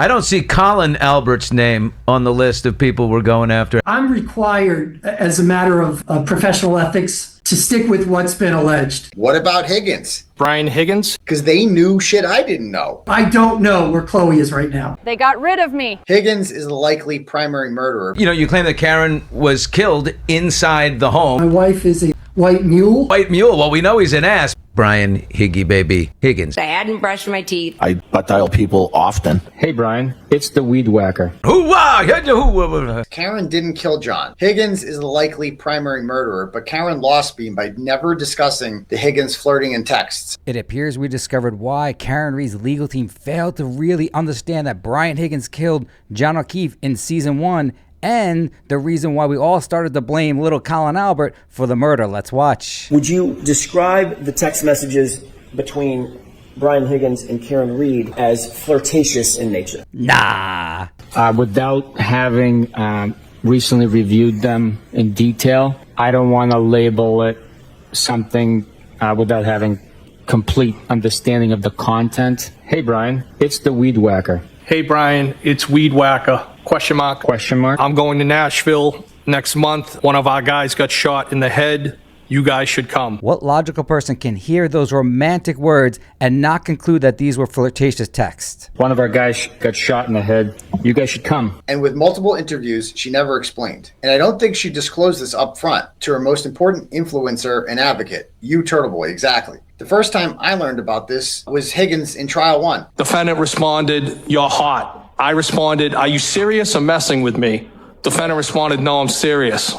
I don't see Colin Albert's name on the list of people we're going after. I'm required, as a matter of professional ethics, to stick with what's been alleged. What about Higgins? Brian Higgins? Because they knew shit I didn't know. I don't know where Chloe is right now. They got rid of me. Higgins is the likely primary murderer. You know, you claim that Karen was killed inside the home. My wife is a white mule. White mule? Well, we know he's an ass. Brian Higgy Baby Higgins. I hadn't brushed my teeth. I butt dial people often. Hey, Brian, it's the weed whacker. Hoo-wah! Karen didn't kill John. Higgins is the likely primary murderer, but Karen lost beam by never discussing the Higgins flirting and texts. It appears we discovered why Karen Reed's legal team failed to really understand that Brian Higgins killed John O'Keefe in season 1, and the reason why we all started to blame Lil Colin Albert for the murder. Let's watch. Would you describe the text messages between Brian Higgins and Karen Reed as flirtatious in nature? Nah. Without having recently reviewed them in detail, I don't want to label it something without having complete understanding of the content. Hey, Brian, it's the weed whacker. Hey, Brian, it's weed whacker. Question mark. Question mark. I'm going to Nashville next month. One of our guys got shot in the head. You guys should come. What logical person can hear those romantic words and not conclude that these were flirtatious texts? One of our guys got shot in the head. You guys should come. And with multiple interviews, she never explained. And I don't think she disclosed this up front to her most important influencer and advocate, you Turtle Boy, exactly. The first time I learned about this was Higgins in trial 1. Defendant responded, "You're hot." I responded, "Are you serious or messing with me?" Defendant responded, "No, I'm serious."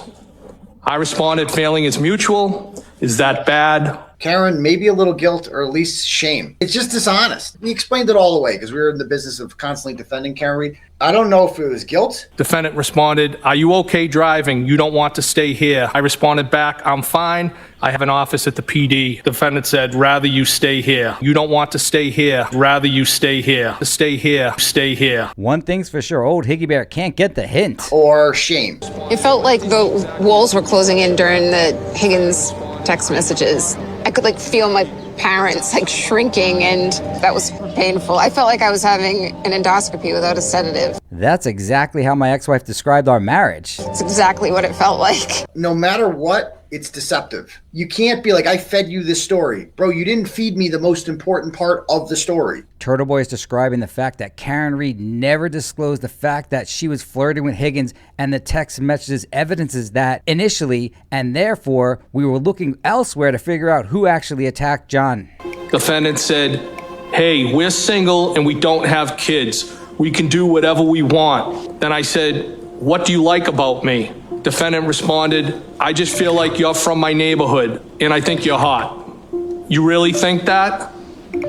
I responded, "Failing is mutual. Is that bad?" Karen, maybe a little guilt or at least shame. It's just dishonest. We explained it all away because we were in the business of constantly defending Karen Reed. I don't know if it was guilt. Defendant responded, "Are you okay driving? You don't want to stay here." I responded back, "I'm fine. I have an office at the PD." Defendant said, "Rather you stay here. You don't want to stay here. Rather you stay here. Stay here. Stay here." One thing's for sure, old Higgy Bear can't get the hint. Or shame. It felt like the walls were closing in during the Higgins text messages. I could feel my parents shrinking, and that was painful. I felt like I was having an endoscopy without a sedative. That's exactly how my ex-wife described our marriage. It's exactly what it felt like. No matter what, it's deceptive. You can't be like, I fed you this story. Bro, you didn't feed me the most important part of the story. Turtle Boy is describing the fact that Karen Reed never disclosed the fact that she was flirting with Higgins, and the text messages evidences that initially, and therefore we were looking elsewhere to figure out who actually attacked John. Defendant said, "Hey, we're single and we don't have kids. We can do whatever we want." Then I said, "What do you like about me?" Defendant responded, "I just feel like you're from my neighborhood and I think you're hot." You really think that?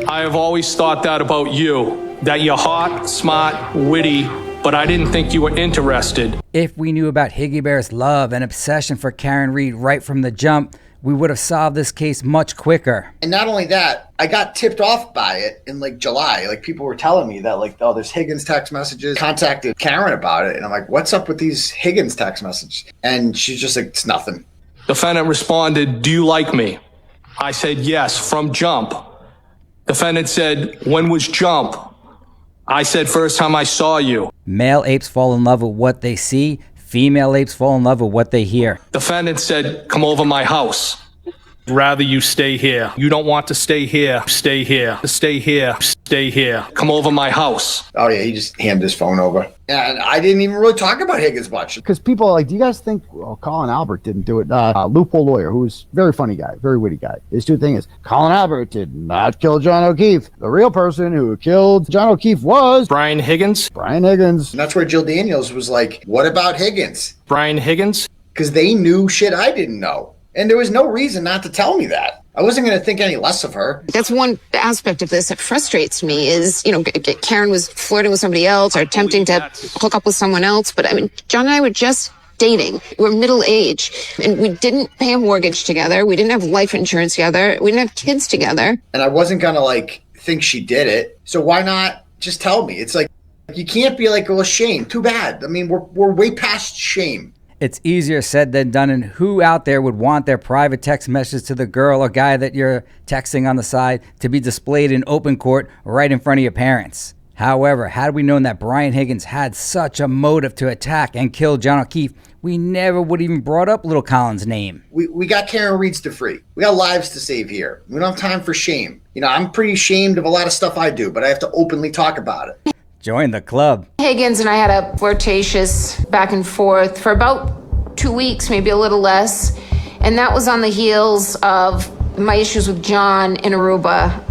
I have always thought that about you, that you're hot, smart, witty, but I didn't think you were interested. If we knew about Higgy Bear's love and obsession for Karen Reed right from the jump, we would have solved this case much quicker. And not only that, I got tipped off by it in July. People were telling me that oh, there's Higgins text messages. Contacted Karen about it. And I'm like, what's up with these Higgins text messages? And she's just like, it's nothing. Defendant responded, "Do you like me?" I said, "Yes, from jump." Defendant said, "When was jump?" I said, "First time I saw you." Male apes fall in love with what they see. Female apes fall in love with what they hear. Defendant said, "Come over my house. Rather you stay here. You don't want to stay here. Stay here. Stay here. Stay here. Come over my house." Oh yeah, he just handed his phone over. And I didn't even really talk about Higgins much. Because people are like, do you guys think Colin Albert didn't do it? Loophole Lawyer, who's a very funny guy, very witty guy. His two thing is, Colin Albert did not kill John O'Keefe. The real person who killed John O'Keefe was Brian Higgins. Brian Higgins. And that's where Jill Daniels was like, what about Higgins? Brian Higgins? Because they knew shit I didn't know. And there was no reason not to tell me that. I wasn't going to think any less of her. That's one aspect of this that frustrates me is, Karen was flirting with somebody else or attempting to hook up with someone else. But John and I were just dating. We're middle age and we didn't pay a mortgage together. We didn't have life insurance together. We didn't have kids together. And I wasn't going to think she did it. So why not just tell me? It's you can't be oh, shame. Too bad. We're way past shame. It's easier said than done, and who out there would want their private text message to the girl or guy that you're texting on the side to be displayed in open court right in front of your parents? However, had we known that Brian Higgins had such a motive to attack and kill John O'Keefe, we never would even brought up Lil Colin's name. We got Karen Reed's to free. We got lives to save here. We don't have time for shame. You know, I'm pretty ashamed of a lot of stuff I do, but I have to openly talk about it. Join the club. Higgins and I had a flirtatious back and forth for about 2 weeks, maybe a little less. And that was on the heels of my issues with John in Aruba.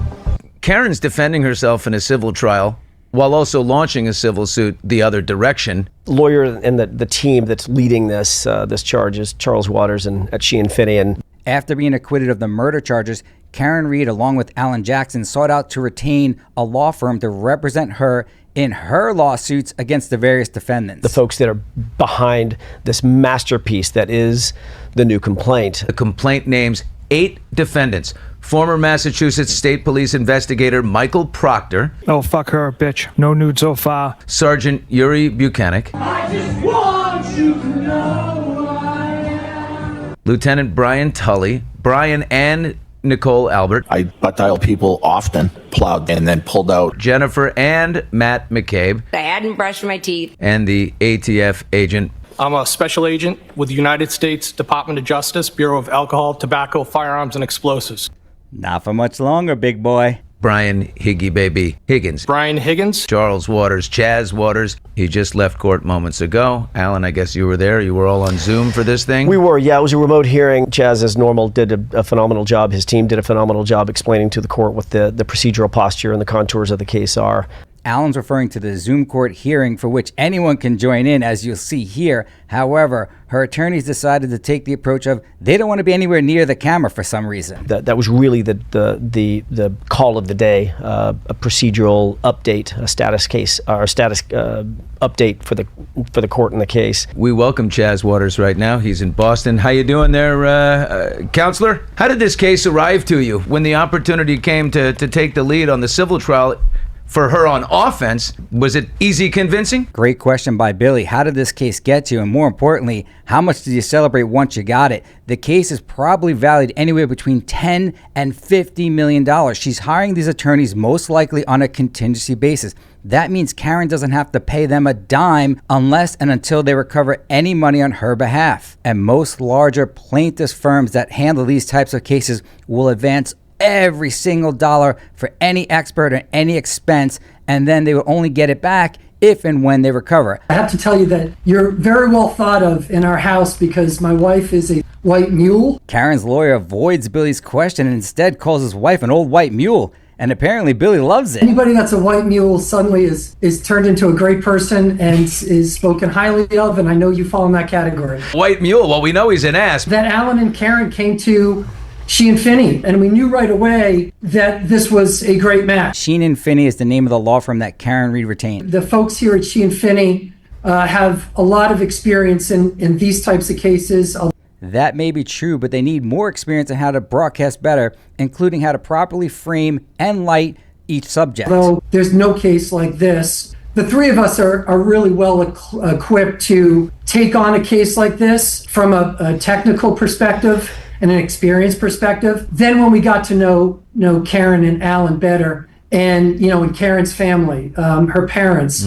Karen's defending herself in a civil trial while also launching a civil suit the other direction. Lawyer and the team that's leading this charge is Charles Waters at Sheehan Finney. And after being acquitted of the murder charges, Karen Reed, along with Alan Jackson, sought out to retain a law firm to represent her in her lawsuits against the various defendants. The folks that are behind this masterpiece that is the new complaint. The complaint names 8 defendants. Former Massachusetts State Police investigator Michael Proctor. Oh, fuck her, bitch. No nude so far. Sergeant Yuri Buchanan. I just want you to know who I am. Lieutenant Brian Tully. Brian and Nicole Albert. I butt dial people often, plowed and then pulled out. Jennifer and Matt McCabe. I hadn't brushed my teeth. And the ATF agent. I'm a special agent with the United States Department of Justice, Bureau of Alcohol, Tobacco, Firearms, and Explosives. Not for much longer, big boy. Brian Higgy Baby Higgins. Brian Higgins. Charles Waters, Chaz Waters. He just left court moments ago. Alan, I guess you were there. You were all on Zoom for this thing? We were, yeah. It was a remote hearing. Chaz, as normal, did a phenomenal job. His team did a phenomenal job explaining to the court what the procedural posture and the contours of the case are. Alan's referring to the Zoom court hearing for which anyone can join in, as you'll see here. However, her attorneys decided to take the approach of they don't want to be anywhere near the camera for some reason. That was really the call of the day, a procedural update, a status case, or status update for the court in the case. We welcome Chaz Waters right now. He's in Boston. How you doing there, counselor? How did this case arrive to you when the opportunity came to take the lead on the civil trial? For her on offense, was it easy convincing? Great question by Billy. How did this case get you? And more importantly, how much did you celebrate once you got it? The case is probably valued anywhere between $10 and $50 million. She's hiring these attorneys most likely on a contingency basis. That means Karen doesn't have to pay them a dime unless and until they recover any money on her behalf. And most larger plaintiffs firms that handle these types of cases will advance every single dollar for any expert or any expense, and then they will only get it back if and when they recover. I have to tell you that you're very well thought of in our house because my wife is a white mule. Karen's lawyer avoids Billy's question and instead calls his wife an old white mule, and apparently Billy loves it. Anybody that's a white mule suddenly is turned into a great person and is spoken highly of, and I know you fall in that category. White mule, well, we know he's an ass. That Alan and Karen came to Sheehan Finney, and we knew right away that this was a great match. Sheehan Finney is the name of the law firm that Karen Reed retained. The folks here at Sheehan Finney have a lot of experience in these types of cases. That may be true, but they need more experience in how to broadcast better, including how to properly frame and light each subject. Though there's no case like this, the three of us are really well equipped to take on a case like this from a technical perspective and an experience perspective. Then when we got to know Karen and Alan better, and and Karen's family, her parents,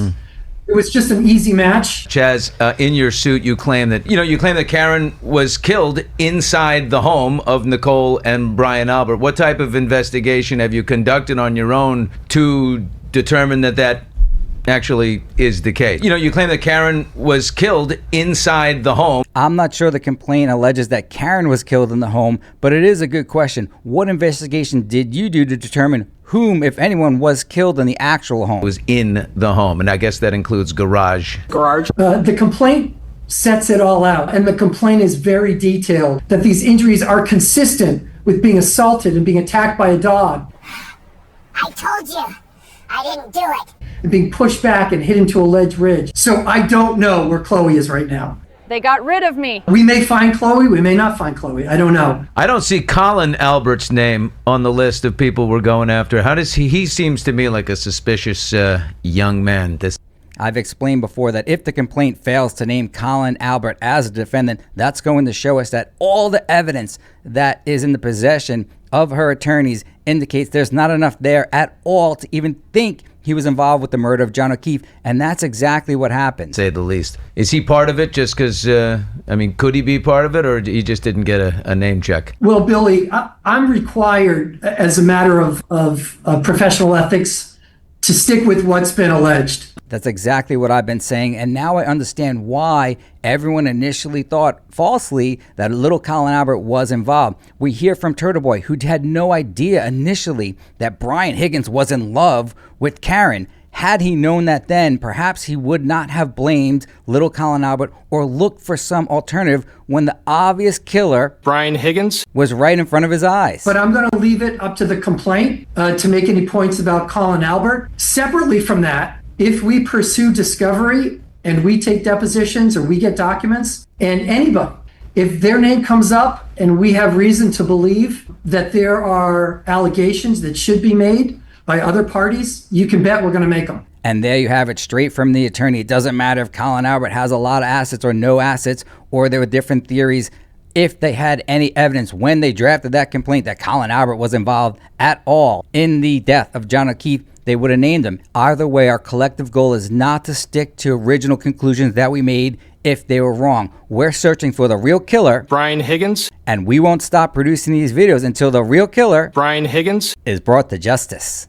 it was just an easy match. Chaz, in your suit, you claim that Karen was killed inside the home of Nicole and Brian Albert. What type of investigation have you conducted on your own to determine that actually is the case? You claim that Karen was killed inside the home. I'm not sure the complaint alleges that Karen was killed in the home, but it is a good question. What investigation did you do to determine whom, if anyone, was killed in the actual home? It was in the home, and I guess that includes garage. The complaint sets it all out, and the complaint is very detailed, that these injuries are consistent with being assaulted and being attacked by a dog. I told you, I didn't do it. And being pushed back and hit into a ledge ridge. So I don't know where Chloe is right now. They got rid of me. We may find Chloe, we may not find Chloe. I don't know. I don't see Colin Albert's name on the list of people we're going after. How does he seems to me like a suspicious young man. I've explained before that if the complaint fails to name Colin Albert as a defendant, that's going to show us that all the evidence that is in the possession of her attorneys indicates there's not enough there at all to even think he was involved with the murder of John O'Keefe, and that's exactly what happened. Say the least. Is he part of it just because, could he be part of it, or he just didn't get a name check? Well, Billy, I'm required as a matter of professional ethics to stick with what's been alleged. That's exactly what I've been saying, and now I understand why everyone initially thought falsely that Lil Colin Albert was involved. We hear from Turtle Boy, who had no idea initially that Brian Higgins was in love with Karen. Had he known that then, perhaps he would not have blamed Lil Colin Albert or looked for some alternative when the obvious killer, Brian Higgins, was right in front of his eyes. But I'm going to leave it up to the complaint to make any points about Colin Albert. Separately from that, if we pursue discovery and we take depositions or we get documents, and anybody, if their name comes up and we have reason to believe that there are allegations that should be made by other parties, you can bet we're going to make them. And there you have it, straight from the attorney. It doesn't matter if Colin Albert has a lot of assets or no assets, or there were different theories. If they had any evidence when they drafted that complaint that Colin Albert was involved at all in the death of John O'Keefe, they would have named him. Either way, our collective goal is not to stick to original conclusions that we made if they were wrong. We're searching for the real killer, Brian Higgins, and we won't stop producing these videos until the real killer, Brian Higgins, is brought to justice.